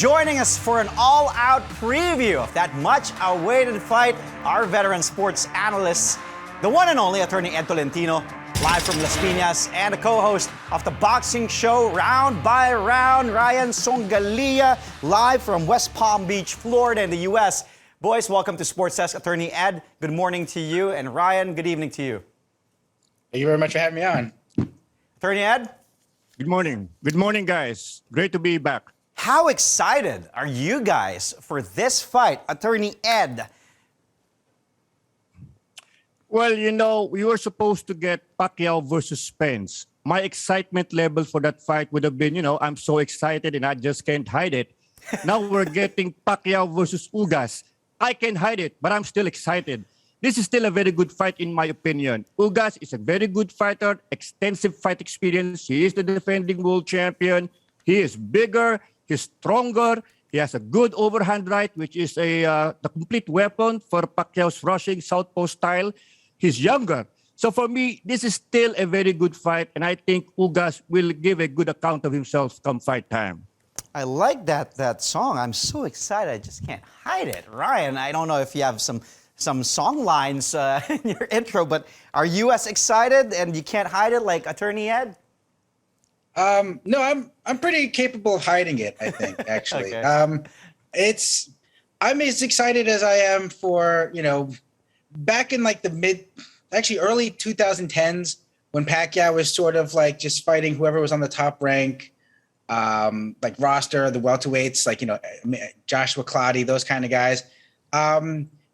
Joining us for an all-out preview of that much-awaited fight, our veteran sports analyst, the one and only Attorney Ed Tolentino, live from Las Piñas, and a co-host of the boxing show Round by Round, Ryan Songalia, live from West Palm Beach, Florida in the U.S. Boys, welcome to Sports Desk. Attorney Ed, good morning to you, and Ryan, good evening to you. Thank you very much for having me on. Attorney Ed? Good morning. Good morning, guys. Great to be back. How excited are you guys for this fight, Attorney Ed? Well, you know, we were supposed to get Pacquiao versus Spence. My excitement level for that fight would have been, I'm so excited and I just can't hide it. Now we're getting Pacquiao versus Ugas. I can't hide it, but I'm still excited. This is still a very good fight in my opinion. Ugas is a very good fighter, extensive fight experience. He is the defending world champion. He is bigger, he's stronger. He has a good overhand right, which is the complete weapon for Pacquiao's rushing southpaw style. He's younger. So for me, this is still a very good fight, and I think Ugas will give a good account of himself come fight time. I like that song. I'm so excited. I just can't hide it. Ryan, I don't know if you have some song lines in your intro, but are you as excited and you can't hide it like Attorney Ed? No, I'm pretty capable of hiding it, I think, actually. Okay. I'm as excited as I am for, back in like early 2010s when Pacquiao was sort of like just fighting whoever was on the top rank, like roster, the welterweights, like, Joshua Clottey, those kind of guys.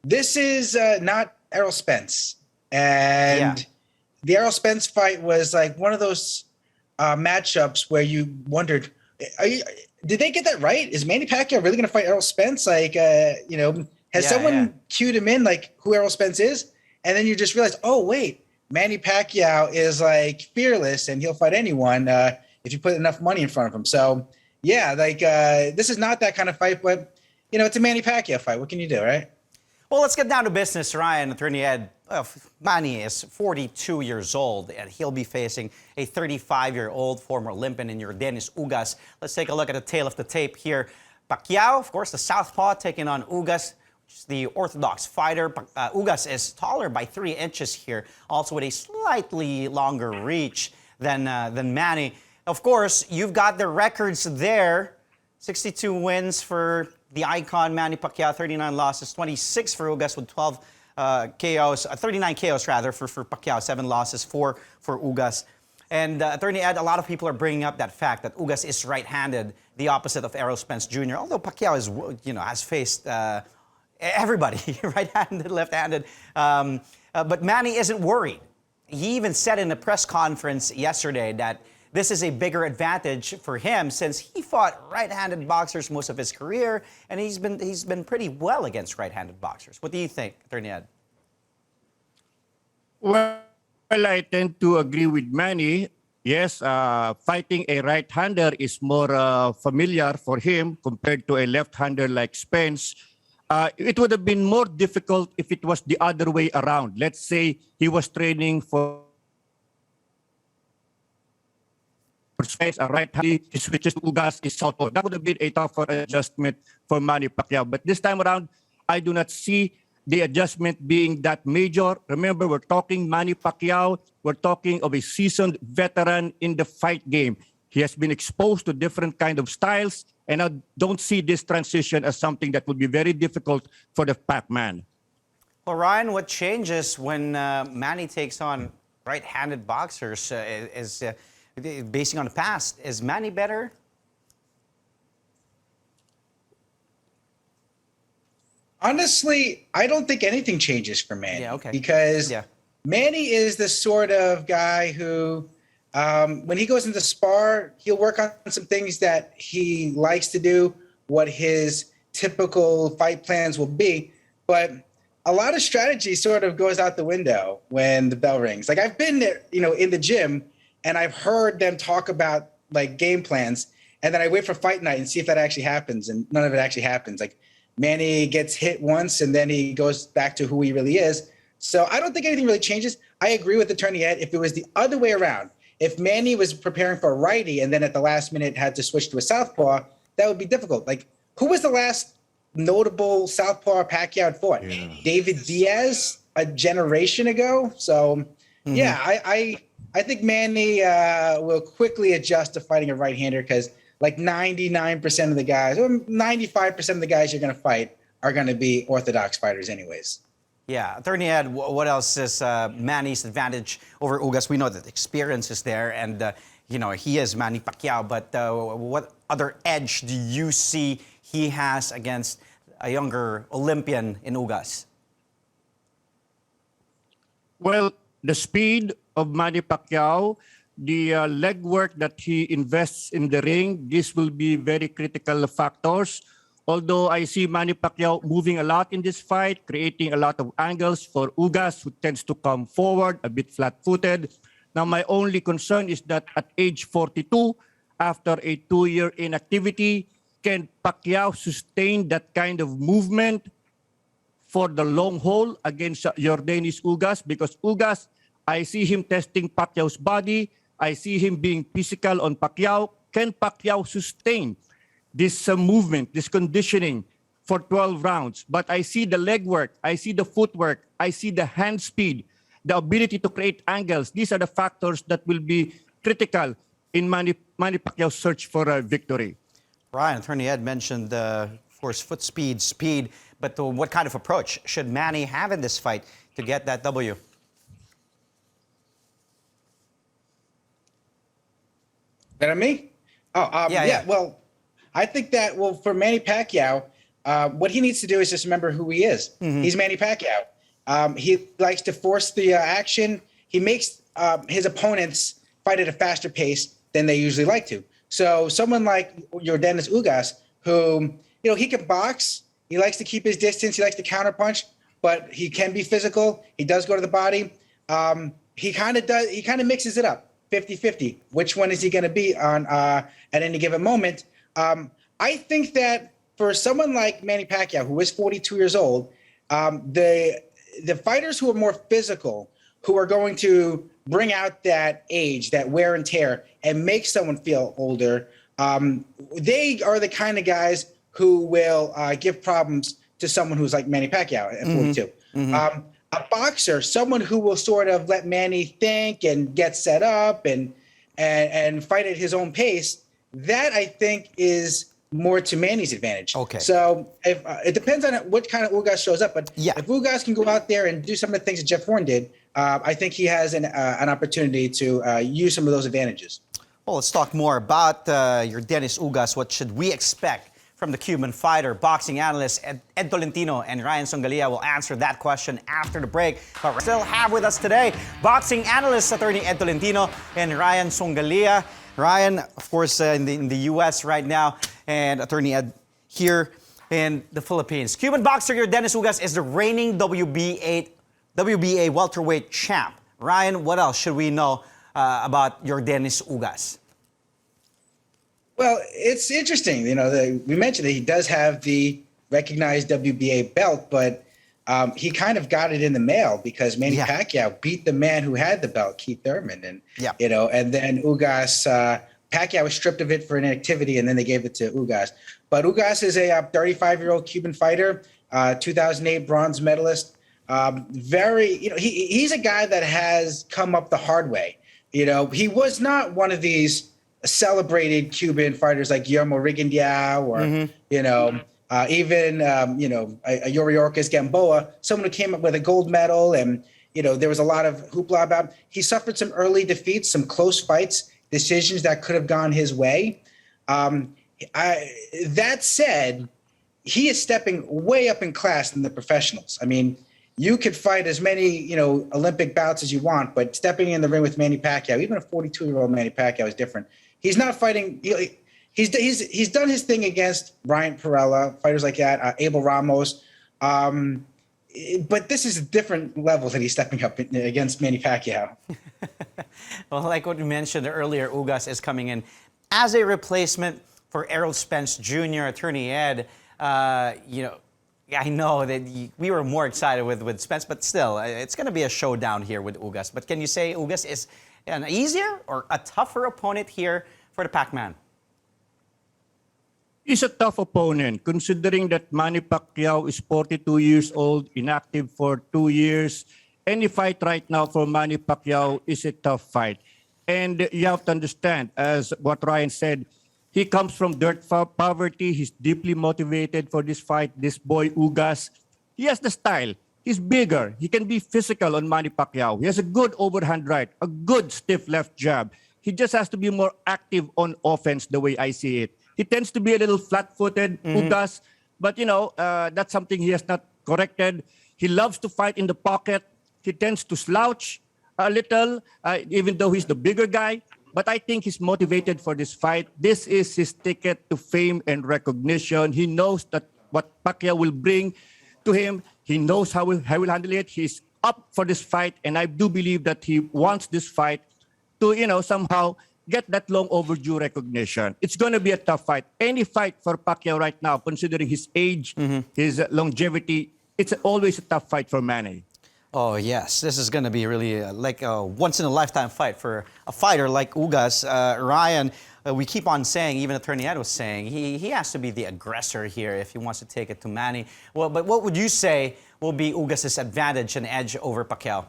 This is not Errol Spence. And the Errol Spence fight was like one of those matchups where you wondered, did they get that right? Is Manny Pacquiao really going to fight Errol Spence? Like, has someone cued him in like who Errol Spence is? And then you just realize, oh, wait, Manny Pacquiao is like fearless and he'll fight anyone if you put enough money in front of him. So, yeah, like this is not that kind of fight, but, it's a Manny Pacquiao fight. What can you do, right? Well, let's get down to business, Ryan. Attorney Ed, Manny is 42 years old, and he'll be facing a 35-year-old former Olympian in Dennis Ugas. Let's take a look at the tail of the tape here. Pacquiao, of course, the southpaw, taking on Ugas, which is the orthodox fighter. Ugas is taller by 3 inches here, also with a slightly longer reach than Manny. Of course, you've got the records there. 62 wins for the icon Manny Pacquiao, 39 losses, 26 for Ugas with 12 KOs, 39 KOs rather for Pacquiao, 7 losses for Ugas. And Attorney Ed, a lot of people are bringing up that fact that Ugas is right-handed, the opposite of Errol Spence Jr. Although Pacquiao is, has faced everybody, right-handed, left-handed, but Manny isn't worried. He even said in a press conference yesterday that this is a bigger advantage for him since he fought right-handed boxers most of his career, and he's been pretty well against right-handed boxers. What do you think, Attorney Ed? Well, I tend to agree with Manny. Yes, fighting a right-hander is more familiar for him compared to a left-hander like Spence. It would have been more difficult if it was the other way around. Let's say he was training for Spence, a right-handed, he switches to Ugas, is southpaw. That would have been a tougher adjustment for Manny Pacquiao. But this time around, I do not see the adjustment being that major. Remember, we're talking Manny Pacquiao. We're talking of a seasoned veteran in the fight game. He has been exposed to different kind of styles, and I don't see this transition as something that would be very difficult for the Pac-Man. Well, Ryan, what changes when Manny takes on right-handed boxers basing on the past? Is Manny better? Honestly, I don't think anything changes for Manny. Yeah, okay. Because Manny is the sort of guy who, when he goes into spar, he'll work on some things that he likes to do, what his typical fight plans will be. But a lot of strategy sort of goes out the window when the bell rings. Like I've been there, in the gym, and I've heard them talk about like game plans, and then I wait for fight night and see if that actually happens, and none of it actually happens. Like Manny gets hit once and then he goes back to who he really is. So I don't think anything really changes. I agree with Attorney Ed. If it was the other way around, if Manny was preparing for a righty and then at the last minute had to switch to a southpaw, that would be difficult. Like who was the last notable southpaw Pacquiao had fought? Yeah. David Diaz a generation ago. So yeah, I think Manny will quickly adjust to fighting a right-hander because like 99% of the guys, or 95% of the guys you're going to fight are going to be orthodox fighters anyways. Yeah, Attorney Ed, what else is Manny's advantage over Ugas? We know that experience is there, and he is Manny Pacquiao. But what other edge do you see he has against a younger Olympian in Ugas? Well, the speed of Manny Pacquiao, the legwork that he invests in the ring, this will be very critical factors. Although I see Manny Pacquiao moving a lot in this fight, creating a lot of angles for Ugas, who tends to come forward a bit flat-footed. Now, my only concern is that at age 42, after a 2-year inactivity, can Pacquiao sustain that kind of movement for the long haul against Yordenis Ugas? Because Ugas, I see him testing Pacquiao's body. I see him being physical on Pacquiao. Can Pacquiao sustain this movement, this conditioning for 12 rounds? But I see the leg work, I see the footwork, I see the hand speed, the ability to create angles. These are the factors that will be critical in Manny Pacquiao's search for a victory. Ryan, Attorney Ed mentioned, of course, foot speed, but what kind of approach should Manny have in this fight to get that W? That on me? Yeah. Well, I think that, for Manny Pacquiao, what he needs to do is just remember who he is. He's Manny Pacquiao. He likes to force the action. He makes his opponents fight at a faster pace than they usually like to. So someone like Yordenis Ugas, who, he can box. He likes to keep his distance. He likes to counterpunch, but he can be physical. He does go to the body. He kind of mixes it up, 50-50. Which one is he going to be on at any given moment? I think that for someone like Manny Pacquiao, who is 42 years old, the fighters who are more physical, who are going to bring out that age, that wear and tear, and make someone feel older, they are the kind of guys who will give problems to someone who's like Manny Pacquiao at 42. A boxer, someone who will sort of let Manny think and get set up and fight at his own pace, that I think is more to Manny's advantage. Okay. So if it depends on what kind of Ugas shows up, but Yeah. if Ugas can go out there and do some of the things that Jeff Horn did, I think he has an opportunity to use some of those advantages. Well, let's talk more about Yordenis Ugas. What should we expect from the Cuban fighter? Boxing analyst Ed Tolentino and Ryan Songalia will answer that question after the break. But we still have with us today boxing analyst Attorney Ed Tolentino and Ryan Songalia. Ryan, of course, in the U.S. right now, and Attorney Ed here in the Philippines. Cuban boxer Yordenis Ugas is the reigning WBA welterweight champ. Ryan, what else should we know about Yordenis Ugas? Well, it's interesting. We mentioned that he does have the recognized WBA belt, but he kind of got it in the mail because Manny Pacquiao beat the man who had the belt, Keith Thurman, and and then Ugas, Pacquiao was stripped of it for inactivity, and then they gave it to Ugas. But Ugas is a 35-year-old Cuban fighter, 2008 bronze medalist. He's a guy that has come up the hard way. He was not one of these celebrated Cuban fighters like Guillermo Rigondeaux or even Yuriorkis Gamboa, someone who came up with a gold medal, and there was a lot of hoopla about him. He suffered some early defeats, some close fights, decisions that could have gone his way. That said, he is stepping way up in class than the professionals. I mean, you could fight as many, Olympic bouts as you want, but stepping in the ring with Manny Pacquiao, even a 42-year-old Manny Pacquiao is different. He's not fighting. He's done his thing against Bryant Perella, fighters like that, Abel Ramos. But this is a different level that he's stepping up against Manny Pacquiao. Well, like what you mentioned earlier, Ugas is coming in as a replacement for Errol Spence Jr., Attorney Ed. I know that we were more excited with Spence, but still, it's going to be a showdown here with Ugas. But can you say Ugas is an easier or a tougher opponent here for the Pac-Man? He's a tough opponent, considering that Manny Pacquiao is 42 years old, inactive for 2 years. Any fight right now for Manny Pacquiao is a tough fight. And you have to understand, as what Ryan said, he comes from poverty. He's deeply motivated for this fight. This boy, Ugas, he has the style. He's bigger. He can be physical on Manny Pacquiao. He has a good overhand right, a good stiff left jab. He just has to be more active on offense the way I see it. He tends to be a little flat-footed, Ugas, but that's something he has not corrected. He loves to fight in the pocket. He tends to slouch a little, even though he's the bigger guy. But I think he's motivated for this fight. This is his ticket to fame and recognition. He knows that what Pacquiao will bring to him. He knows how he will handle it. He's up for this fight, and I do believe that he wants this fight to, somehow get that long overdue recognition. It's going to be a tough fight. Any fight for Pacquiao right now, considering his age, his longevity, it's always a tough fight for Manny. Oh, yes. This is going to be really like a once-in-a-lifetime fight for a fighter like Ugas. Ryan, we keep on saying, even Attorney Ed was saying, he has to be the aggressor here if he wants to take it to Manny. Well, but what would you say will be Ugas' advantage and edge over Pacquiao?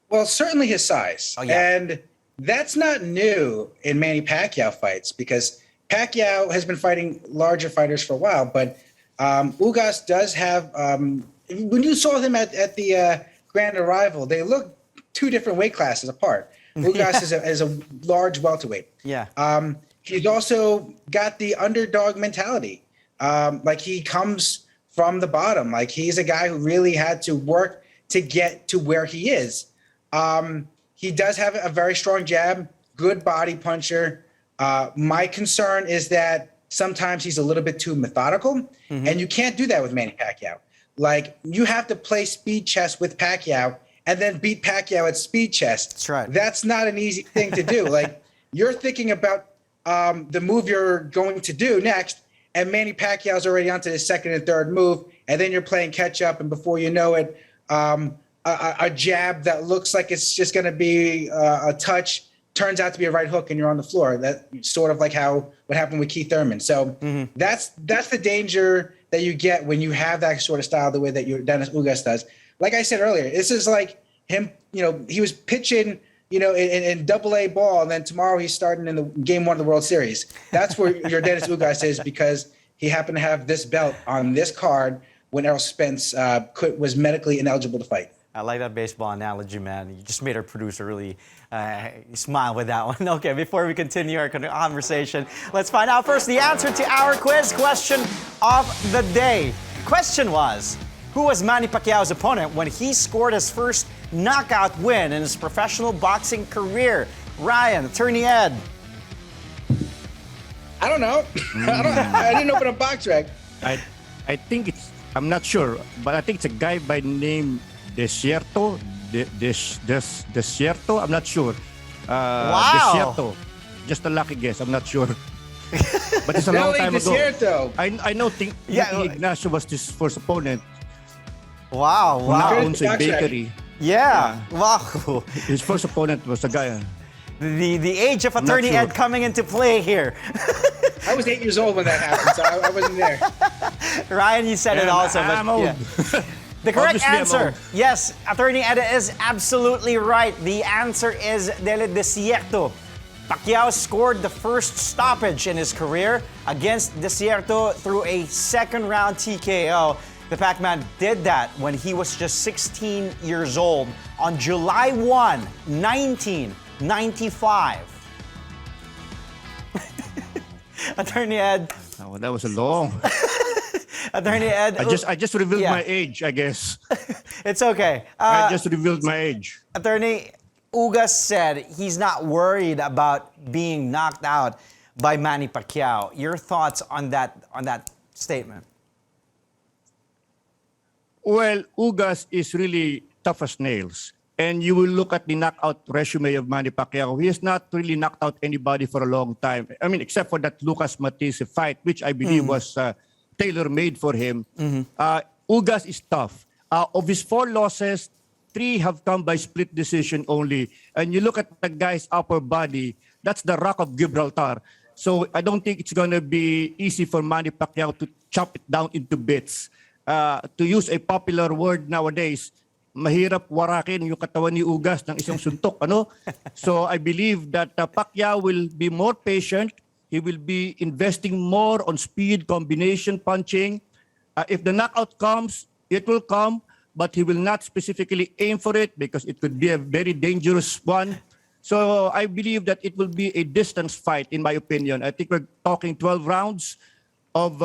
Well, certainly his size. Oh, yeah. And that's not new in Manny Pacquiao fights because Pacquiao has been fighting larger fighters for a while, but Ugas does have, when you saw him at the Grand Arrival, they look two different weight classes apart. Ugas is a large welterweight. Yeah. He's also got the underdog mentality. Like he comes from the bottom. Like he's a guy who really had to work to get to where he is. He does have a very strong jab, good body puncher. My concern is that sometimes he's a little bit too methodical, and you can't do that with Manny Pacquiao. Like, you have to play speed chess with Pacquiao and then beat Pacquiao at speed chess. That's right. That's not an easy thing to do. Like, you're thinking about the move you're going to do next, and Manny Pacquiao's already onto his second and third move, and then you're playing catch up, and before you know it, a jab that looks like it's just going to be a touch turns out to be a right hook and you're on the floor. That's sort of like what happened with Keith Thurman. So that's the danger that you get when you have that sort of style the way that Dennis Ugas does. Like I said earlier, this is like him, he was pitching, in double-A ball, and then tomorrow he's starting in the game 1 of the World Series. That's where your Dennis Ugas is because he happened to have this belt on this card when Errol Spence was medically ineligible to fight. I like that baseball analogy, man. You just made our producer really smile with that one. Okay, before we continue our conversation, let's find out first the answer to our quiz question of the day. Question was, who was Manny Pacquiao's opponent when he scored his first knockout win in his professional boxing career? Ryan, Attorney Ed. I don't know. I didn't open a box rec. I think I'm not sure, but I think it's a guy by name Desierto. Desierto? I'm not sure. Wow. Desierto. Just a lucky guess. I'm not sure. But it's a long time ago. Desierto. I know Ignacio was his first opponent. Wow. Who now owns a bakery. Yeah. Wow. His first opponent was a guy. The age of Attorney Ed coming into play here. I was 8 years old when that happened, so I wasn't there. Ryan, you said it also. I'm old. Yeah. The correct answer, yes, Attorney Ed is absolutely right. The answer is Del Desierto. Pacquiao scored the first stoppage in his career against Desierto through a second-round TKO. The Pac-Man did that when he was just 16 years old on July 1, 1995. Attorney Ed. Oh, that was a long. Attorney Ed. I just revealed my age, I guess. It's okay. I just revealed my age. Attorney Ugas said he's not worried about being knocked out by Manny Pacquiao. Your thoughts on that statement? Well, Ugas is really tough as nails. And you will look at the knockout resume of Manny Pacquiao. He has not really knocked out anybody for a long time. I mean, except for that Lucas Matisse fight, which I believe was tailor-made for him. Ugas is tough. Of his 4 losses, 3 have come by split decision only. And you look at the guy's upper body, that's the Rock of Gibraltar. So I don't think it's going to be easy for Manny Pacquiao to chop it down into bits. To use a popular word nowadays, mahirap warakin yung katawan ni Ugas ng isang suntok. Ano? So I believe that Pacquiao will be more patient. He will be investing more on speed, combination punching. If the knockout comes, it will come, but he will not specifically aim for it because it could be a very dangerous one. So I believe that it will be a distance fight, in my opinion. I think we're talking 12 rounds of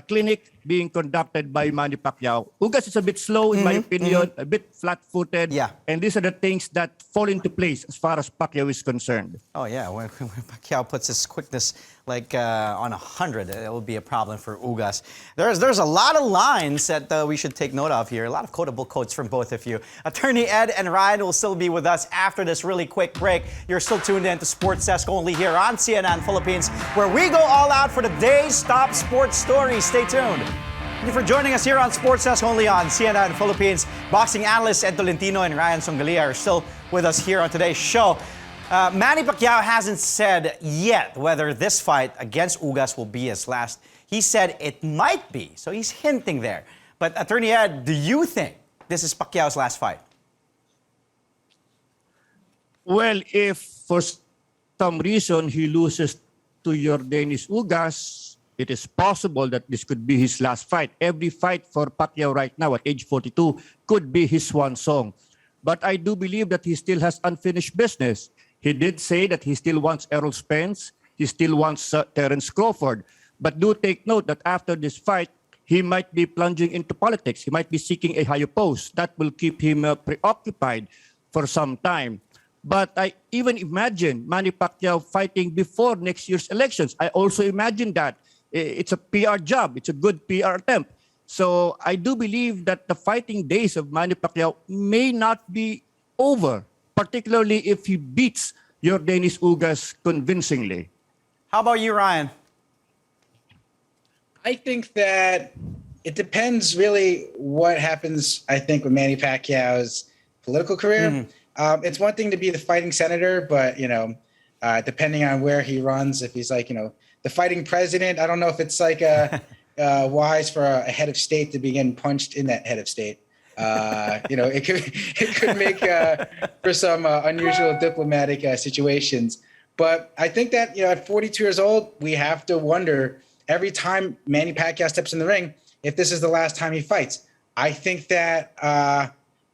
clinic being conducted by Manny Pacquiao. Ugas is a bit slow, in my opinion, a bit flat-footed. Yeah. And these are the things that fall into place as far as Pacquiao is concerned. Oh, yeah. When Pacquiao puts his quickness like on 100, it will be a problem for Ugas. There's a lot of lines that we should take note of here. A lot of quotable quotes from both of you. Attorney Ed and Ryan will still be with us after this really quick break. You're still tuned in to Sports Desk only here on CNN Philippines, where we go all out for the day's top sports stories. Stay tuned. Thank you for joining us here on Sports Desk only on CNN Philippines. Boxing analyst Ed Tolentino and Ryan Songalia are still with us here on today's show. Manny Pacquiao hasn't said yet whether this fight against Ugas will be his last. He said it might be, so he's hinting there. But Attorney Ed, do you think this is Pacquiao's last fight? Well, if for some reason he loses to Yordenis Ugas, it is possible that this could be his last fight. Every fight for Pacquiao right now at age 42 could be his swan song. But I do believe that he still has unfinished business. He did say that he still wants Errol Spence. He still wants Terence Crawford. But do take note that after this fight, he might be plunging into politics. He might be seeking a higher post. That will keep him preoccupied for some time. But I even imagine Manny Pacquiao fighting before next year's elections. I also imagine that. It's a PR job. It's a good PR attempt. So I do believe that the fighting days of Manny Pacquiao may not be over, particularly if he beats Yordenis Ugas convincingly. How about you, Ryan? I think that it depends really what happens, I think, with Manny Pacquiao's political career. It's one thing to be the fighting senator, but, depending on where he runs, if he's like, the fighting president, I don't know if it's like wise for a head of state to be getting punched in that head of state. It could make for some unusual diplomatic situations. But I think that, at 42 years old, we have to wonder every time Manny Pacquiao steps in the ring, if this is the last time he fights. I think that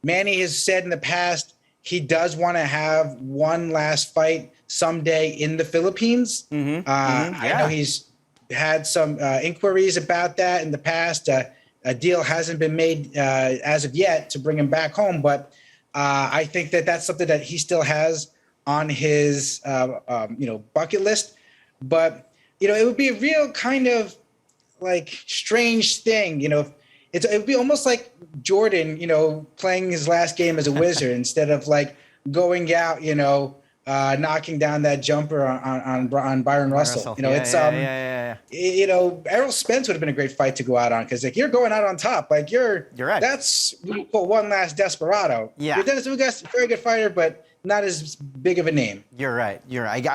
Manny has said in the past he does want to have one last fight someday in the Philippines. I know he's had some inquiries about that in the past. A deal hasn't been made as of yet to bring him back home, but I think that that's something that he still has on his bucket list. But it would be a real kind of like strange thing, it would be almost like Jordan, playing his last game as a Wizard instead of like going out, knocking down that jumper on Byron Russell. Errol Spence would have been a great fight to go out on because like you're going out on top, like you're right. That's one last desperado. Yeah, Dennis Ugas, very good fighter, but not as big of a name. You're right.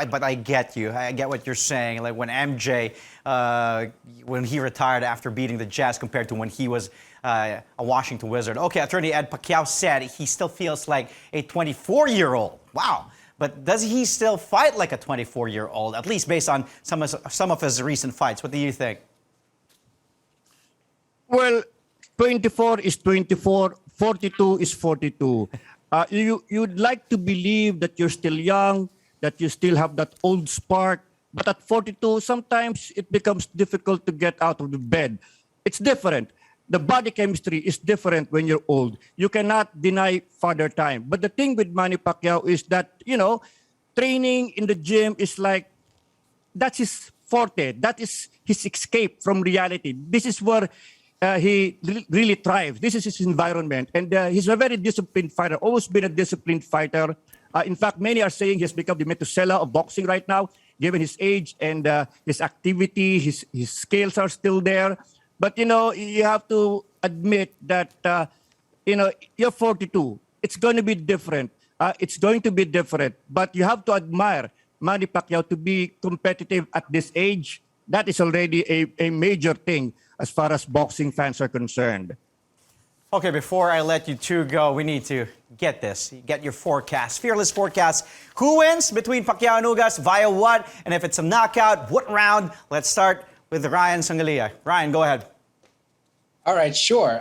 But I get you. I get what you're saying. Like when MJ, when he retired after beating the Jazz compared to when he was a Washington Wizard. Okay, Attorney Ed, Pacquiao said he still feels like a 24-year-old. Wow. But does he still fight like a 24-year-old, at least based on some of his recent fights? What do you think? Well, 24 is 24, 42 is 42. You'd like to believe that you're still young, that you still have that old spark. But at 42, sometimes it becomes difficult to get out of the bed. It's different. The body chemistry is different when you're old. You cannot deny father time. But the thing with Manny Pacquiao is that, training in the gym is like, that's his forte. That is his escape from reality. This is where he really thrives. This is his environment. And he's a very disciplined fighter, always been a disciplined fighter. In fact, many are saying he has become the Methuselah of boxing right now, given his age and his activity, his skills are still there. But, you have to admit that, you're 42. It's going to be different. It's going to be different. But you have to admire Manny Pacquiao to be competitive at this age, that is already a major thing as far as boxing fans are concerned. Okay, before I let you two go, we need to get this. Get your forecast. Fearless forecast. Who wins between Pacquiao and Ugas? Via what? And if it's a knockout, what round? Let's start with Ryan Songalia. Ryan, go ahead. All right, sure.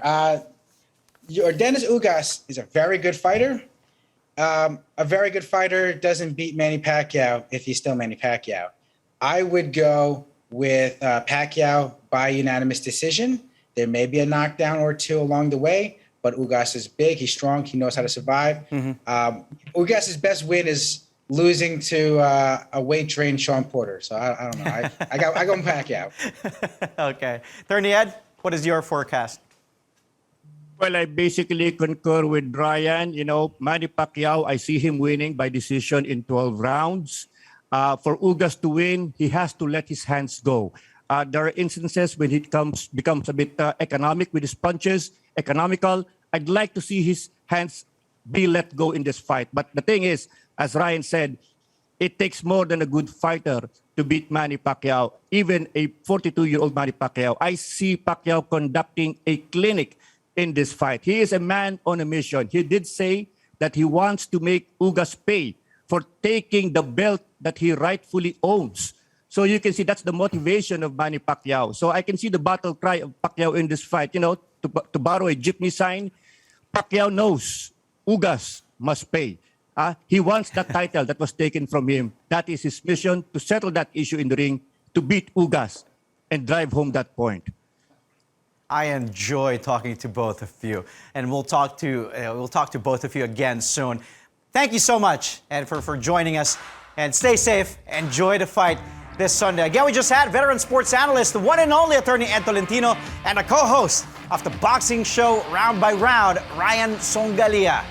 Dennis Ugas is a very good fighter. A very good fighter doesn't beat Manny Pacquiao if he's still Manny Pacquiao. I would go with Pacquiao by unanimous decision. There may be a knockdown or two along the way, but Ugas is big. He's strong. He knows how to survive. Ugas's best win is losing to a weight-trained Sean Porter. So I don't know. I go with Pacquiao. Okay. Attorney Ed, what is your forecast? Well, I basically concur with Ryan. You know, Manny Pacquiao, I see him winning by decision in 12 rounds. For Ugas to win, he has to let his hands go. There are instances when he becomes a bit economic with his punches, economical. I'd like to see his hands be let go in this fight. But the thing is, as Ryan said, it takes more than a good fighter to beat Manny Pacquiao, even a 42-year-old Manny Pacquiao. I see Pacquiao conducting a clinic in this fight. He is a man on a mission. He did say that he wants to make Ugas pay for taking the belt that he rightfully owns. So you can see that's the motivation of Manny Pacquiao. So I can see the battle cry of Pacquiao in this fight. You know, to borrow a jeepney sign, Pacquiao knows Ugas must pay. He wants that title that was taken from him. That is his mission, to settle that issue in the ring, to beat Ugas and drive home that point. I enjoy talking to both of you, and we'll talk to both of you again soon. Thank you so much, and for joining us. And stay safe. Enjoy the fight this Sunday. Again, we just had Veteran Sports Analyst, the one and only Attorney Ed Tolentino, and a co-host of the boxing show Round by Round, Ryan Songalia.